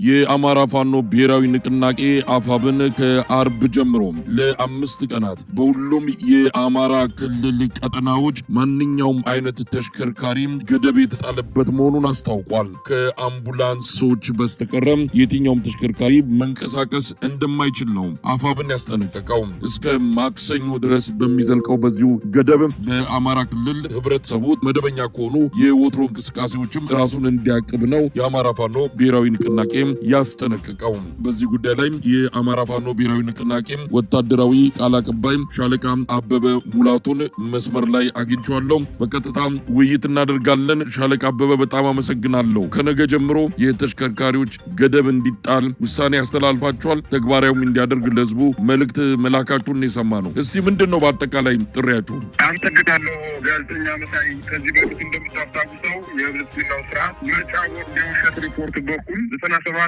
የአማራ ፋኖ ብሔራዊ ንቅናቄ አፋብን ከአርብ ጀምሮ ለ5 ቀናት በሁሉም የአማራ ክልል ቀጠናዎች ማንኛውም አይነት ተሽከርካሪ ገደብ የተጣለበት መሆኑን አስታውቋል። ከአምቡላንሶች በስተቀር የትኛውም ተሽከርካሪ መንቀሳቀስ እንደማይችል ነው አፋብን ያስጠነቀቀው። እስከ ማክሰኞ ድረስ በሚዘልቀው በዚሁ ገደብ በአማራ ክልል ህብረተሰቡ መደበኛ ከሆኑ የወትሮ እንቅስቃሴዎችም ራሱን እንዲያቅብ ነው የአማራ ፋኖ ብሔራዊ ንቅናቄ ያስጠነቀቀው። በዚህ ጉዳይ ላይ የአማራ ፋኖ ብሔራዊ ንቅናቄ ወታደራዊ ቃል አቀባይ ሻለቃ አበበ ሙላቱን መስመር ላይ አግኝቻለሁ። በቀጥታ ውይይት እናደርጋለን። ሻለቃ አበበ በጣም አመሰግናለሁ። ከነገ ጀምሮ የተሽከርካሪዎች ገደብ እንዲጣል ውሳኔ ያስተላልፋቸዋል፣ ተግባራዊም እንዲያደርግ ለህዝቡ መልእክት መላካችሁን የሰማነው። እስቲ ምንድነው በአጠቃላይ ጥሪያችሁ? አመሰግናለሁ ጋዜጠኛ መሳይ። ከዚህ በፊት እንደምታስታውሰው የብልጽግናው ስርዓት ምርጫ ቦርድ የውሸት ሪፖርት በኩል 97%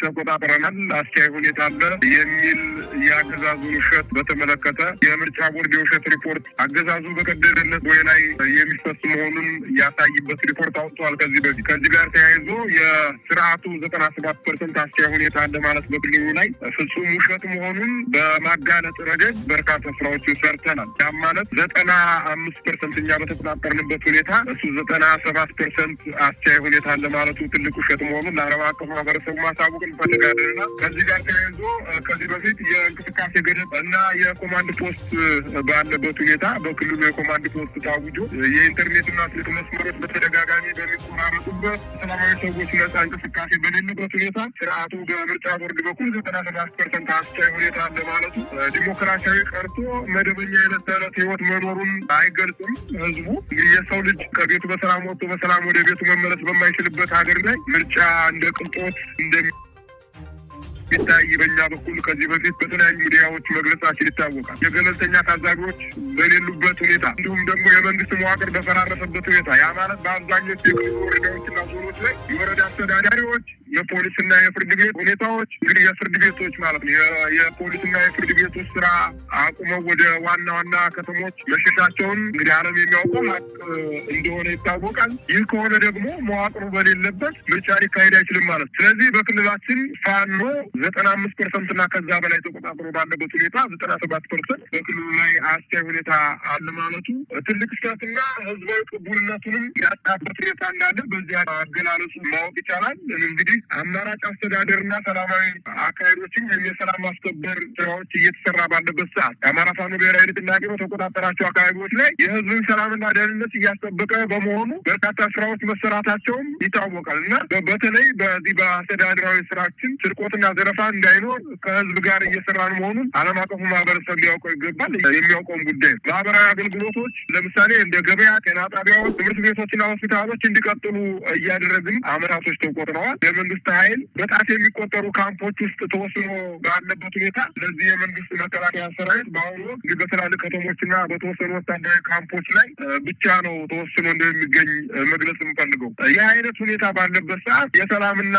ተቆጣጥረናል፣ አስቻይ ሁኔታ አለ የሚል የአገዛዙን ውሸት በተመለከተ የምርጫ ቦርድ የውሸት ሪፖርት አገዛዙ በቀደደለት ወይ ላይ የሚፈስ መሆኑን ያሳይበት ሪፖርት አውጥቷል። ከዚህ ጋር ተያይዞ የስርዓቱ 97% አስቻይ ሁኔታ አለ ማለት በክልሉ ላይ ፍጹም ውሸት መሆኑን በማጋለጥ ረገድ በርካታ ስራዎችን ሰርተናል። ያም ማለት 95% እኛ በተቆጣጠርንበት ሁኔታ እሱ 97% አስቻይ ሁኔታ አለ ማለቱ ትልቅ ውሸት መሆኑን ለዓለም አቀፍ ማህበረሰቡ ማሳወቅ እንፈልጋለንና ከዚህ ጋር ተያይዞ ከዚህ በፊት የእንቅስቃሴ ገደብ እና የኮማንድ ፖስት ባለበት ሁኔታ በክልሉ የኮማንድ ፖስት ታውጆ የኢንተርኔትና ስልክ መስመሮች በተደጋጋሚ በሚቆራረጡበት ሰላማዊ ሰዎች ነጻ እንቅስቃሴ በሌለበት ሁኔታ ስርዓቱ በምርጫ ቦርድ በኩል 97% አስቻይ ሁኔታ አለ ማለቱ ዲሞክራሲያዊ ቀርቶ መደበኛ የዕለት ተዕለት ህይወት መኖሩን አይገልጽም። ህዝቡ የሰው ልጅ ከቤቱ በሰላም ወጥቶ በሰላም ወደ ቤቱ መመለስ በማይችልበት ሀገር ላይ ምርጫ እንደ ቅንጦት ይታይ በእኛ በኩል ከዚህ በፊት በተለያዩ ሚዲያዎች መግለጻችን ይታወቃል። የገለልተኛ ታዛቢዎች በሌሉበት ሁኔታ እንዲሁም ደግሞ የመንግስት መዋቅር በፈራረሰበት ሁኔታ ያ ማለት በአብዛኞቹ የክልል ወረዳዎችና ዞኖች ላይ የወረዳ አስተዳዳሪዎች የፖሊስና የፍርድ ቤት ሁኔታዎች እንግዲህ የፍርድ ቤቶች ማለት ነው የፖሊስና የፍርድ ቤቶች ስራ አቁመው ወደ ዋና ዋና ከተሞች መሸሻቸውን እንግዲህ ዓለም የሚያውቀው ሀቅ እንደሆነ ይታወቃል። ይህ ከሆነ ደግሞ መዋቅሩ በሌለበት ምርጫ ሊካሄድ አይችልም ማለት ነው። ስለዚህ በክልላችን ፋኖ 95% እና ከዛ በላይ ተቆጣጥሮ ባለበት ሁኔታ 97% በክልሉ ላይ አስቻይ ሁኔታ አለ ማለቱ ትልቅ ስህተትና ህዝባዊ ቅቡልነቱንም ያጣበት ሁኔታ እንዳለ በዚህ አገላለጹ ማወቅ ይቻላል። እንግዲህ አማራጭ አስተዳደርና ሰላማዊ አካሄዶችን የሰላም ማስከበር ስራዎች እየተሰራ ባለበት ሰዓት የአማራ ፋኖ ብሔራዊ ንቅናቄ በተቆጣጠራቸው አካባቢዎች ላይ የህዝብን ሰላምና ደህንነት እያስጠበቀ በመሆኑ በርካታ ስራዎች መሰራታቸውም ይታወቃል እና በተለይ በዚህ በአስተዳደራዊ ስራችን ስርቆትና ዘረፋ እንዳይኖር ከህዝብ ጋር እየሰራን መሆኑን ዓለም አቀፉ ማህበረሰብ ሊያውቀው ይገባል። የሚያውቀውን ጉዳይ ማህበራዊ አገልግሎቶች ለምሳሌ እንደ ገበያ፣ ጤና ጣቢያዎች፣ ትምህርት ቤቶችና ሆስፒታሎች እንዲቀጥሉ እያደረግን አመታቶች ተቆጥረዋል። የመንግስት ኃይል በጣት የሚቆጠሩ ካምፖች ውስጥ ተወስኖ ባለበት ሁኔታ ለዚህ የመንግስት መከላከያ ሰራዊት በአሁኑ ወቅት በትላልቅ ከተሞችና በተወሰኑ ወታደራዊ ካምፖች ላይ ብቻ ነው ተወስኖ እንደሚገኝ መግለጽ የምፈልገው። ይህ አይነት ሁኔታ ባለበት ሰዓት የሰላምና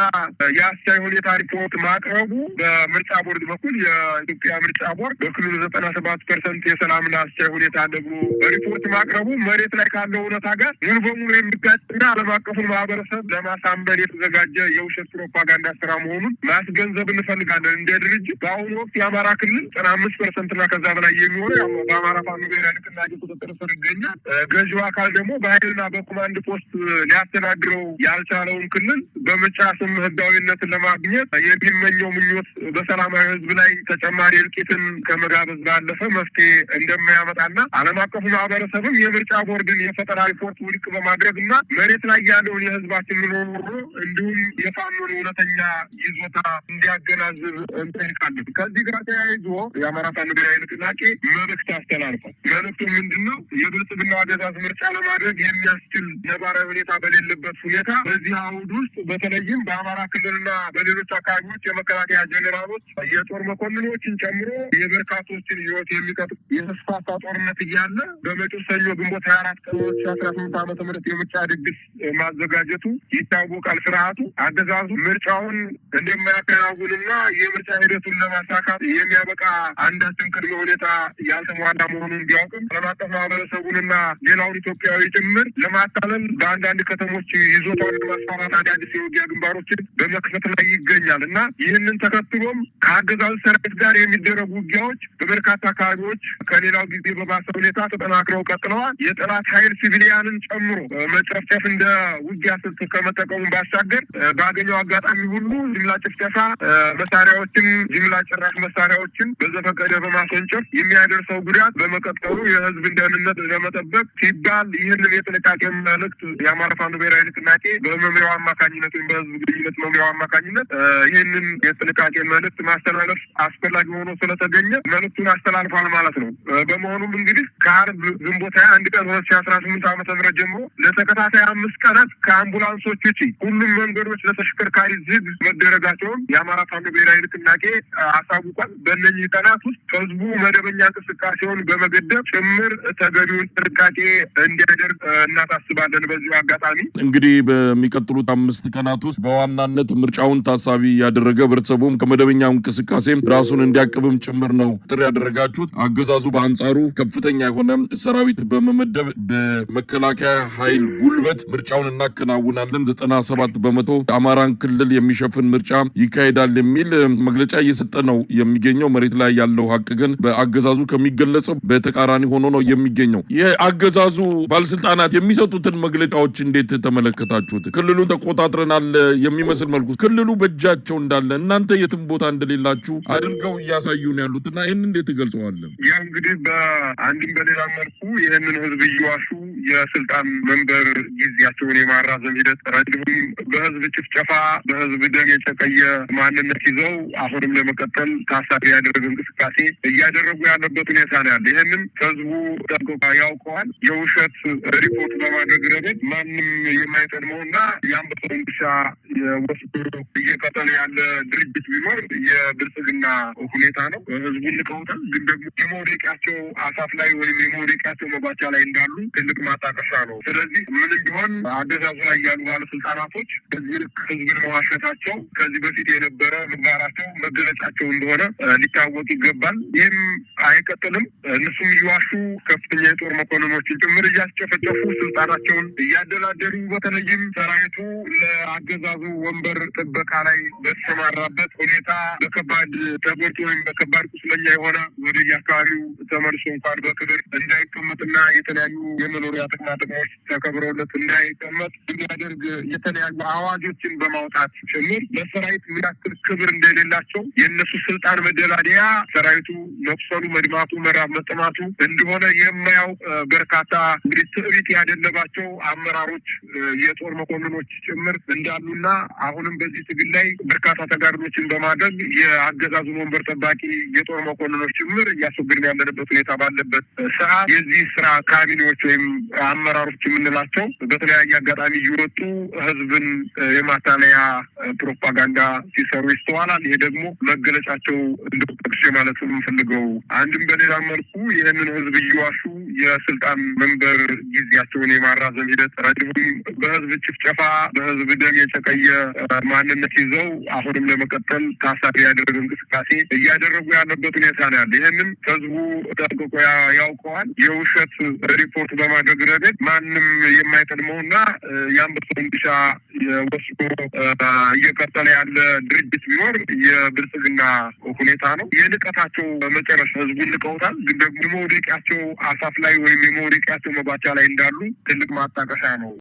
የአስቻይ ሁኔታ ሪፖርት ማቅረቡ በምርጫ ቦርድ በኩል የኢትዮጵያ ምርጫ ቦርድ በክልሉ 97% የሰላምና አስቻይ ሁኔታ ደግሞ ሪፖርት ማቅረቡ መሬት ላይ ካለው እውነታ ጋር ሙሉ በሙሉ የሚጋጭና ዓለም አቀፉን ማህበረሰብ ለማሳመን የተዘጋጀ የውሸት ፕሮፓጋንዳ ስራ መሆኑን ማስገንዘብ እንፈልጋለን። እንደ ድርጅት በአሁኑ ወቅት የአማራ ክልል 95% እና ከዛ በላይ የሚሆነው በአማራ ፋኖ ብሔራዊ ንቅናቄ ቁጥጥር ስር ይገኛል። ገዢው አካል ደግሞ በኃይልና በኮማንድ ፖስት ሊያስተዳድረው ያልቻለውን ክልል በምርጫ ስም ህጋዊነትን ለማግኘት የሚመኘው ምኞት በሰላማዊ ህዝብ ላይ ተጨማሪ እልቂትን ከመጋበዝ ባለፈ መፍትሄ እንደማያመጣና ዓለም አቀፉ ማህበረሰብም የምርጫ ቦርድን የፈጠራ ሪፖርት ውድቅ በማድረግና መሬት ላይ ያለውን የህዝባችን ኑሮ እንዲሁም የፋኖን እውነተኛ ይዞታ እንዲያገናዝብ እንጠይቃለን። ከዚህ ጋር ተያይዞ የአማራ ፋኖ ብሔራዊ ንቅናቄ መልእክት አስተላልፏል። መልእክቱ ምንድነው? የብልጽግና አገዛዝ ምርጫ ለማድረግ የሚያስችል ነባራዊ ሁኔታ በሌለበት ሁኔታ በዚህ አውድ ውስጥ በተለይም በአማራ ክልልና በሌሎች አካባቢዎች የመከላከያ ጀኔራሎች የጦር መኮንኖችን ጨምሮ የበርካቶችን ህይወት የሚቀጥፍ የተስፋፋ ጦርነት እያለ በመጪው ሰኞ ግንቦት 24 ቀን 2018 ዓ.ም የምርጫ ድግስ ማዘጋጀቱ ይታወቃል። ስርዓቱ አገዛዙ ምርጫውን እንደማያከናውንና የምርጫ ሂደቱን ለማሳካት የሚያበቃ አንዳችን ቅድመ ሁኔታ ያልተሟላ መሆኑን ቢያውቅም ዓለም አቀፍ ማህበረሰቡንና ሌላውን ኢትዮጵያዊ ጭምር ለማታለል በአንዳንድ ከተሞች ይዞታውን ለማስፋፋት አዳዲስ የውጊያ ግንባሮችን በመክፈት ላይ ይገኛል እና ይህንን ተከትሎም ከአገዛዙ ሰራዊት ጋር የሚደረጉ ውጊያዎች በበርካታ አካባቢዎች ከሌላው ጊዜ በባሰ ሁኔታ ተጠናክረው ቀጥለዋል። የጠላት ኃይል ሲቪሊያንን ጨምሮ መጨፍጨፍ እንደ ውጊያ ስልት ከመጠቀሙ ባሻገር ባገኘው አጋጣሚ ሁሉ ጅምላ ጭፍጨፋ መሳሪያዎችን፣ ጅምላ ጭራሽ መሳሪያዎችን በዘፈቀደ በማስወንጨፍ የሚያደርሰው ጉዳት በመቀጠሉ የህዝብን ደህንነት ለመጠበቅ ሲባል ይህንን የጥንቃቄ መልእክት የአማራ ፋኖ ብሔራዊ ንቅናቄ በመምሪያው አማካኝነት ወይም በህዝብ ግንኙነት መምሪያው አማካኝነት ይህንን የጥንቃቄ መልእክት ማስተላለፍ አስፈላጊ ሆኖ ስለተገኘ መልእክቱን አስተላልፏል ማለት ነው። በመሆኑም እንግዲህ ከአርብ ግንቦት 21 ቀን 2018 ዓ.ም ጀምሮ ለተከታታይ 5 ቀናት ከአምቡላንሶች ውጪ ሁሉም መንገዶች ለተሽከርካሪ ዝግ መደረጋቸውን የአማራ ፋኖ ብሔራዊ ንቅናቄ አሳውቋል። በእነዚህ ቀናት ውስጥ ህዝቡ መደበኛ እንቅስቃሴውን በመገደብ ጭምር ተገቢውን ጥንቃቄ እንዲያደርግ እናሳስባለን። በዚህ አጋጣሚ እንግዲህ በሚቀጥሉት 5 ቀናት ውስጥ በዋናነት ምርጫውን ታሳቢ ያደረገ ህብረተሰቡም ከመደበኛው እንቅስቃሴ ራሱን እንዲያቅብም ጭምር ነው ጥሪ ያደረጋችሁት። አገዛዙ በአንጻሩ ከፍተኛ የሆነ ሰራዊት በመመደብ በመከላከያ ኃይል ጉልበት ምርጫውን እናከናውናለን፣ 97 በመቶ አማራን ክልል የሚሸፍን ምርጫ ይካሄዳል የሚል መግለጫ እየሰጠ ነው የሚገኘው። መሬት ላይ ያለው ሀቅ ግን በአገዛዙ ከሚገለጸው በተቃራኒ ሆኖ ነው የሚገኘው። የአገዛዙ ባለስልጣናት የሚሰጡትን መግለጫዎች እንዴት ተመለከታችሁት? ክልሉን ተቆጣጥረናል የሚመስል መልኩ ክልሉ በእጃቸው እንዳለ እናንተ የትም ቦታ እንደሌላችሁ አድርገው እያሳዩ ነው ያሉት እና ይህን እንዴት ትገልጸዋለን? ያው እንግዲህ በአንድም በሌላ መልኩ ይህንን ህዝብ እየዋሹ የስልጣን መንበር ጊዜያቸውን የማራዘም ሂደት እንዲሁም በህዝብ ጭፍጨፋ በህዝብ ደም የጨቀየ ማንነት ይዘው አሁንም ለመቀጠል ታሳቢ ያደረገ እንቅስቃሴ እያደረጉ ያለበት ሁኔታ ነው ያለ። ይህንን ህዝቡ ጠንቅቆ ያውቀዋል። የውሸት ሪፖርት በማድረግ ረገድ ማንም የማይቀድመውና የአንበሳውን ድርሻ ወስዶ እየቀጠለ ያለ ድርጅት ቢኖር የብልጽግና ሁኔታ ነው። ህዝቡን ልቀውታል። ግን ደግሞ የመውደቂያቸው አፋፍ ላይ ወይም የመውደቂያቸው መባቻ ላይ እንዳሉ ትልቅ ማጣቀሻ ነው። ስለዚህ ምንም ቢሆን አገዛዙ ላይ ያሉ ባለስልጣናቶች በዚህ ልክ ህዝብን መዋሸታቸው ከዚህ በፊት የነበረ ምግባራቸው መገለጫቸው እንደሆነ ሊታወቅ ይገባል። ይህም አይቀጥልም። እነሱም እየዋሹ ከፍተኛ የጦር መኮንኖችን ጭምር እያስጨፈጨፉ ስልጣናቸውን እያደላደሉ በተለይም ሰራዊቱ ለአገዛዙ ወንበር ጥበቃ ላይ በተሰማራበት ሁኔታ በከባድ ተጎድቶ ወይም በከባድ ቁስለኛ የሆነ ወደ የአካባቢው ተመልሶ እንኳን በክብር እንዳይቀመጥና የተለያዩ የመኖሪያ ጥቅማ ጥቅሞች ተከብረውለት እንዳይቀመጥ እንዲያደርግ የተለያዩ አዋጆችን በማውጣት ጭምር ለሰራዊት ምን ያክል ክብር እንደሌላቸው የእነሱ ስልጣን መደላደያ ሰራዊቱ መቁሰሉ፣ መድማቱ፣ መራብ መጠማቱ እንደሆነ የማያውቅ በርካታ እንግዲህ ትዕቢት ያደለባቸው አመራሮች የጦር መኮንኖች ጭምር እንዳሉና አሁንም በዚህ ትግል ላይ በርካታ ተጋድሎችን በማድረግ የአገዛዙን ወንበር ጠባቂ የጦር መኮንኖች ጭምር እያስወገድን ያለንበት ሁኔታ ባለበት ሰዓት የዚህ ስራ ካቢኔዎች ወይም አመራሮች የምንላቸው በተለያየ አጋጣሚ እየወጡ ህዝብን የማታለያ ፕሮፓጋንዳ ሲሰሩ ይስተዋላል። ይሄ ደግሞ መገለጫቸው እንደጠቅሼ ማለት የምፈልገው አንድም በሌላ መልኩ ይህንን ህዝብ እየዋሹ የስልጣን መንበር ጊዜያቸውን የማራዘም ሂደት እንዲሁም በህዝብ ጭፍጨፋ በህዝብ ደም የጨቀየ ማንነት ይዘው አሁንም ለመቀጠል ታሳቢ ያደረገ እንቅስቃሴ እያደረጉ ያለበት ሁኔታ ነው ያለ። ይህንን ህዝቡ ጠንቅቆ ያውቀዋል። የውሸት ሪፖርት በማድረግ ረገድ ማንም የማይቀድመውና የአንበሳውን ድርሻ ወስዶ እየቀጠለ ያለ ድርጅት ቢኖር የብልጽግና ሁኔታ ነው። የንቀታቸው መጨረሻ ህዝቡን ልቀውታል። ግን ደግሞ የመውደቂያቸው አፋፍ ላይ ወይም የመውደቂያቸው መባቻ ላይ እንዳሉ ትልቅ ማጣቀሻ ነው።